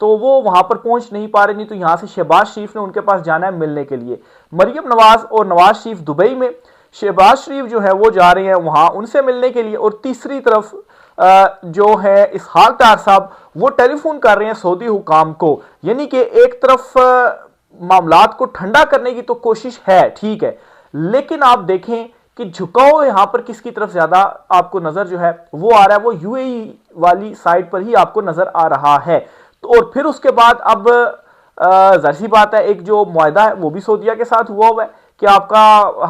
تو وہ وہاں پر پہنچ نہیں پا رہے، نہیں تو یہاں سے شہباز شریف نے ان کے پاس جانا ہے ملنے کے لیے۔ مریم نواز اور نواز شریف دبئی میں، شہباز شریف جو ہے وہ جا رہے ہیں وہاں ان سے ملنے کے لیے، اور تیسری طرف جو ہے اسحاق ڈار صاحب وہ ٹیلی فون کر رہے ہیں سعودی حکام کو، یعنی کہ ایک طرف معاملات کو ٹھنڈا کرنے کی تو کوشش ہے، ٹھیک ہے، لیکن آپ دیکھیں کہ جھکاؤ یہاں پر کس کی طرف زیادہ آپ کو نظر جو ہے وہ آ رہا ہے، وہ یو اے ای والی سائٹ پر ہی آپ کو نظر آ رہا ہے۔ تو اور پھر اس کے بعد اب ظاہر سی بات ہے ایک جو معاہدہ ہے وہ بھی سعودیہ کے ساتھ ہوا ہے کہ آپ کا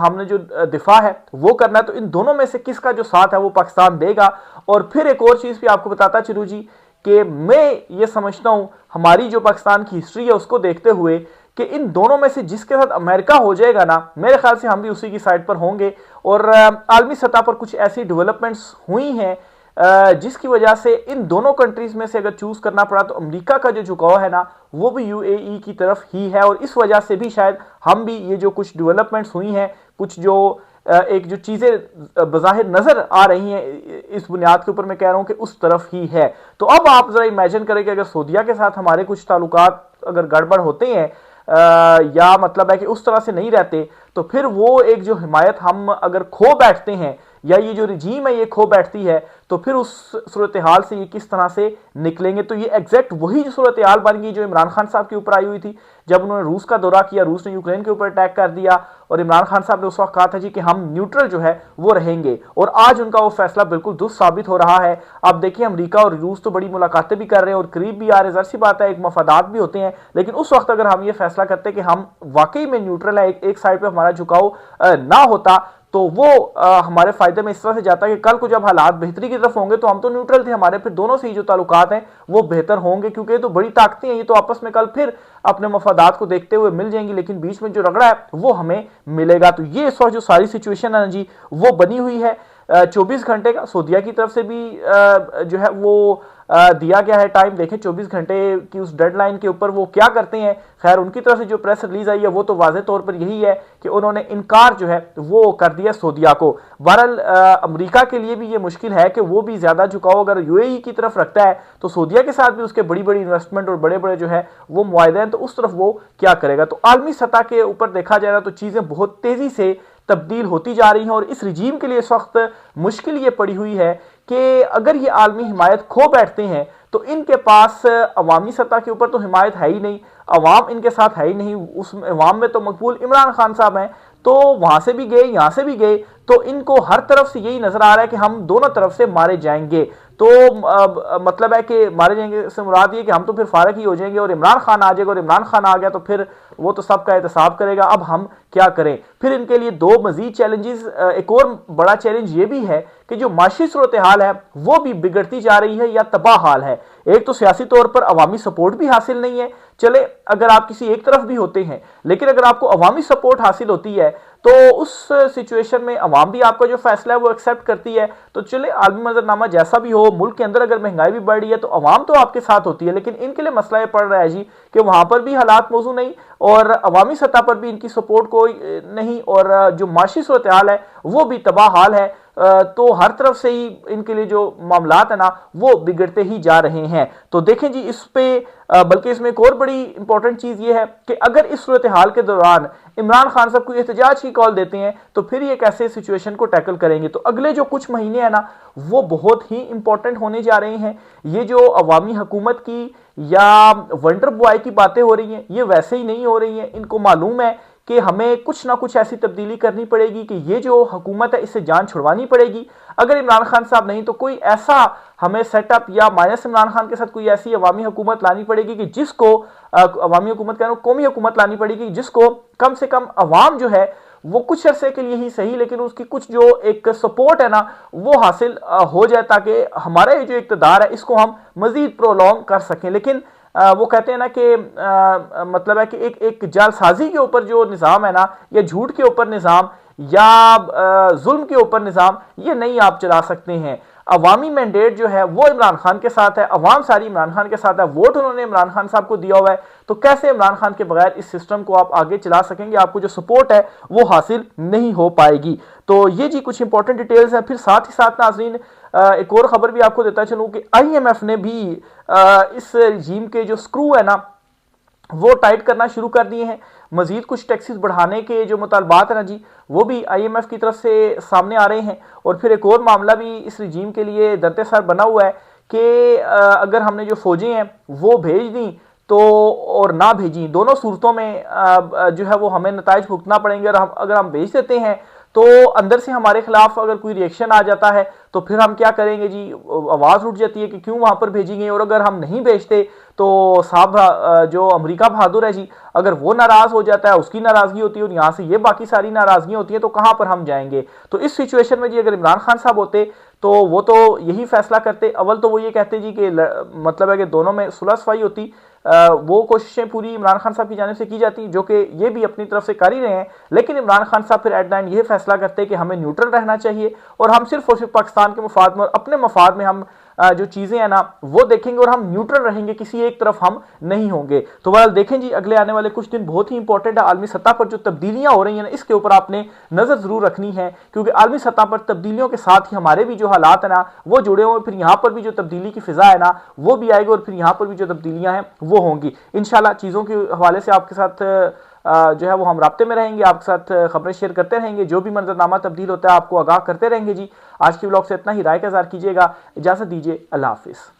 ہم نے جو دفاع ہے وہ کرنا ہے، تو ان دونوں میں سے کس کا جو ساتھ ہے وہ پاکستان دے گا۔ اور پھر ایک اور چیز بھی آپ کو بتاتا چلوں جی کہ میں یہ سمجھتا ہوں ہماری جو پاکستان کی ہسٹری ہے اس کو دیکھتے ہوئے کہ ان دونوں میں سے جس کے ساتھ امریکہ ہو جائے گا نا، میرے خیال سے ہم بھی اسی کی سائڈ پر ہوں گے۔ اور عالمی سطح پر کچھ ایسی ڈیولپمنٹس ہوئی ہیں جس کی وجہ سے ان دونوں کنٹریز میں سے اگر چوز کرنا پڑا تو امریکہ کا جو جھکاؤ ہے نا وہ بھی یو اے ای کی طرف ہی ہے، اور اس وجہ سے بھی شاید ہم بھی یہ جو کچھ ڈیولپمنٹس ہوئی ہیں، کچھ جو ایک جو چیزیں بظاہر نظر آ رہی ہیں اس بنیاد کے اوپر میں کہہ رہا ہوں کہ اس طرف ہی ہے۔ تو اب آپ ذرا امیجن کریں کہ اگر سعودیہ کے ساتھ ہمارے کچھ تعلقات اگر گڑبڑ ہوتے ہیں یا مطلب ہے کہ اس طرح سے نہیں رہتے، تو پھر وہ ایک جو حمایت ہم اگر کھو بیٹھتے ہیں یا یہ جو رجیم ہے یہ کھو بیٹھتی ہے، تو پھر اس صورتحال سے یہ کس طرح سے نکلیں گے۔ تو یہ ایگزیکٹ وہی جو صورتحال بن گئی جو عمران خان صاحب کے اوپر آئی ہوئی تھی جب انہوں نے روس کا دورہ کیا، روس نے یوکرین کے اوپر اٹیک کر دیا، اور عمران خان صاحب نے اس وقت کہا تھا جی کہ ہم نیوٹرل جو ہے وہ رہیں گے، اور آج ان کا وہ فیصلہ بالکل درست ثابت ہو رہا ہے۔ اب دیکھیں امریکہ اور روس تو بڑی ملاقاتیں بھی کر رہے ہیں اور قریب بھی آ رہے، ظاہر سی بات ہے ایک مفادات بھی ہوتے ہیں، لیکن اس وقت اگر ہم یہ فیصلہ کرتے کہ ہم واقعی میں نیوٹرل ہے، ایک سائڈ پہ ہمارا جھکاؤ نہ ہوتا، تو وہ ہمارے فائدے میں اس طرح سے جاتا ہے کہ کل کو جب حالات بہتری کی طرف ہوں گے تو ہم تو نیوٹرل تھے، ہمارے پھر دونوں سے ہی جو تعلقات ہیں وہ بہتر ہوں گے، کیونکہ یہ تو بڑی طاقتیں ہیں، یہ تو آپس میں کل پھر اپنے مفادات کو دیکھتے ہوئے مل جائیں گی، لیکن بیچ میں جو رگڑا ہے وہ ہمیں ملے گا۔ تو یہ اس وقت جو ساری سچویشن ہے جی وہ بنی ہوئی ہے۔ 24 گھنٹے کا سعودیہ کی طرف سے بھی جو ہے وہ دیا گیا ہے ٹائم، دیکھیں 24 گھنٹے کی اس ڈیڈ لائن کے اوپر وہ کیا کرتے ہیں۔ خیر ان کی طرف سے جو پریس ریلیز آئی ہے وہ تو واضح طور پر یہی ہے کہ انہوں نے انکار جو ہے وہ کر دیا سعودیہ کو۔ بہرحال امریکہ کے لیے بھی یہ مشکل ہے کہ وہ بھی زیادہ جھکاؤ اگر یو اے ای کی طرف رکھتا ہے تو سعودیہ کے ساتھ بھی اس کے بڑی بڑی انویسٹمنٹ اور بڑے بڑے جو ہے وہ معاہدے ہیں، تو اس طرف وہ کیا کرے گا۔ تو عالمی سطح کے اوپر دیکھا جائے گا تو چیزیں بہت تیزی سے تبدیل ہوتی جا رہی ہیں، اور اس رجیم کے لیے اس وقت مشکل یہ پڑی ہوئی ہے کہ اگر یہ عالمی حمایت کھو بیٹھتے ہیں تو ان کے پاس عوامی سطح کے اوپر تو حمایت ہے ہی نہیں، عوام ان کے ساتھ ہے ہی نہیں، اس عوام میں تو مقبول عمران خان صاحب ہیں، تو وہاں سے بھی گئے یہاں سے بھی گئے، تو ان کو ہر طرف سے یہی نظر آ رہا ہے کہ ہم دونوں طرف سے مارے جائیں گے۔ تو مطلب ہے کہ مارے جائیں گے سے مراد یہ کہ ہم تو پھر فارغ ہی ہو جائیں گے اور عمران خان آ جائے گا، اور عمران خان آ گیا تو پھر وہ تو سب کا احتساب کرے گا، اب ہم کیا کریں۔ پھر ان کے لیے دو مزید چیلنجز، ایک اور بڑا چیلنج یہ بھی ہے کہ جو معاشی صورتحال ہے وہ بھی بگڑتی جا رہی ہے یا تباہ حال ہے۔ ایک تو سیاسی طور پر عوامی سپورٹ بھی حاصل نہیں ہے، چلے اگر آپ کسی ایک طرف بھی ہوتے ہیں، لیکن اگر آپ کو عوامی سپورٹ حاصل ہوتی ہے تو اس سچویشن میں عوام بھی آپ کا جو فیصلہ ہے وہ ایکسیپٹ کرتی ہے، تو چلے عالمی منظرنامہ جیسا بھی ہو، ملک کے اندر اگر مہنگائی بھی بڑھ رہی ہے تو عوام تو آپ کے ساتھ ہوتی ہے، لیکن ان کے لیے مسئلہ یہ پڑ رہا ہے جی کہ وہاں پر بھی حالات موزوں نہیں اور عوامی سطح پر بھی ان کی سپورٹ کوئی نہیں، اور جو معاشی صورتحال ہے وہ بھی تباہ حال ہے، تو ہر طرف سے ہی ان کے لیے جو معاملات ہیں نا وہ بگڑتے ہی جا رہے ہیں۔ تو دیکھیں جی اس پہ بلکہ اس میں ایک اور بڑی امپورٹنٹ چیز یہ ہے کہ اگر اس صورتحال کے دوران عمران خان صاحب کو احتجاج کی کال دیتے ہیں تو پھر یہ کیسے سچویشن کو ٹیکل کریں گے۔ تو اگلے جو کچھ مہینے ہیں نا وہ بہت ہی امپورٹنٹ ہونے جا رہے ہیں۔ یہ جو عوامی حکومت کی یا ونڈر بوائے کی باتیں ہو رہی ہیں یہ ویسے ہی نہیں ہو رہی ہیں، ان کو معلوم ہے کہ ہمیں کچھ نہ کچھ ایسی تبدیلی کرنی پڑے گی کہ یہ جو حکومت ہے اس سے جان چھڑوانی پڑے گی۔ اگر عمران خان صاحب نہیں تو کوئی ایسا ہمیں سیٹ اپ یا مائنس عمران خان کے ساتھ کوئی ایسی عوامی حکومت لانی پڑے گی کہ جس کو عوامی حکومت کہہ رہا ہوں قومی حکومت لانی پڑے گی جس کو کم سے کم عوام جو ہے وہ کچھ عرصے کے لیے ہی صحیح لیکن اس کی کچھ جو ایک سپورٹ ہے نا وہ حاصل ہو جائے تاکہ ہمارا یہ جو اقتدار ہے اس کو ہم مزید پرولونگ کر سکیں۔ لیکن وہ کہتے ہیں نا کہ مطلب ہے کہ ایک جعل سازی کے اوپر جو نظام ہے نا یا جھوٹ کے اوپر نظام یا ظلم کے اوپر نظام یہ نہیں آپ چلا سکتے ہیں۔ عوامی مینڈیٹ جو ہے وہ عمران خان کے ساتھ ہے، عوام ساری عمران خان کے ساتھ ہے، ووٹ انہوں نے عمران خان صاحب کو دیا ہوا ہے، تو کیسے عمران خان کے بغیر اس سسٹم کو آپ آگے چلا سکیں گے؟ آپ کو جو سپورٹ ہے وہ حاصل نہیں ہو پائے گی۔ تو یہ جی کچھ امپورٹنٹ ڈیٹیلز ہیں۔ پھر ساتھ ہی ساتھ ناظرین ایک اور خبر بھی آپ کو دیتا چلوں کہ آئی ایم ایف نے بھی اس رجیم کے جو سکرو ہے نا وہ ٹائٹ کرنا شروع کر دیے ہیں۔ مزید کچھ ٹیکسز بڑھانے کے جو مطالبات ہیں نا جی وہ بھی آئی ایم ایف کی طرف سے سامنے آ رہے ہیں۔ اور پھر ایک اور معاملہ بھی اس رجیم کے لیے درد سر بنا ہوا ہے کہ اگر ہم نے جو فوجیں ہیں وہ بھیج دیں تو اور نہ بھیجیں، دونوں صورتوں میں جو ہے وہ ہمیں نتائج بھگتنا پڑیں گے۔ اور اگر ہم بھیج دیتے ہیں تو اندر سے ہمارے خلاف اگر کوئی ریئیکشن آ جاتا ہے تو پھر ہم کیا کریں گے جی، آواز اٹھ جاتی ہے کہ کیوں وہاں پر بھیجیں گے۔ اور اگر ہم نہیں بھیجتے تو صاحب جو امریکہ بہادر ہے جی، اگر وہ ناراض ہو جاتا ہے، اس کی ناراضگی ہوتی ہے اور یہاں سے یہ باقی ساری ناراضگیاں ہوتی ہیں، تو کہاں پر ہم جائیں گے؟ تو اس سچویشن میں جی اگر عمران خان صاحب ہوتے تو وہ تو یہی فیصلہ کرتے، اول تو وہ یہ کہتے جی کہ مطلب ہے کہ دونوں میں صلح صفائی ہوتی، وہ کوششیں پوری عمران خان صاحب کی جانب سے کی جاتی، جو کہ یہ بھی اپنی طرف سے کر ہی رہے ہیں، لیکن عمران خان صاحب پھر ایٹ دا اینڈ یہ فیصلہ کرتے کہ ہمیں نیوٹرل رہنا چاہیے اور ہم صرف اور صرف پاکستان کے مفاد میں اور اپنے مفاد میں ہم جو چیزیں ہیں نا وہ دیکھیں گے اور ہم نیوٹرل رہیں گے، کسی ایک طرف ہم نہیں ہوں گے۔ تو بہرحال دیکھیں جی اگلے آنے والے کچھ دن بہت ہی امپورٹنٹ ہے۔ عالمی سطح پر جو تبدیلیاں ہو رہی ہیں نا اس کے اوپر آپ نے نظر ضرور رکھنی ہے، کیونکہ عالمی سطح پر تبدیلیوں کے ساتھ ہی ہمارے بھی جو حالات ہیں نا وہ جڑے ہوئے، پھر یہاں پر بھی جو تبدیلی کی فضا ہے نا وہ بھی آئے گی اور پھر یہاں پر بھی جو تبدیلیاں ہیں وہ ہوں گی انشاءاللہ۔ چیزوں کے حوالے سے آپ کے ساتھ جو ہے وہ ہم رابطے میں رہیں گے، آپ کے ساتھ خبریں شیئر کرتے رہیں گے، جو بھی منظرنامہ تبدیل ہوتا ہے آپ کو آگاہ کرتے رہیں گے جی۔ آج کی ولاگ سے اتنا ہی، رائے کا اظہار کیجیے گا، اجازت دیجیے، اللہ حافظ۔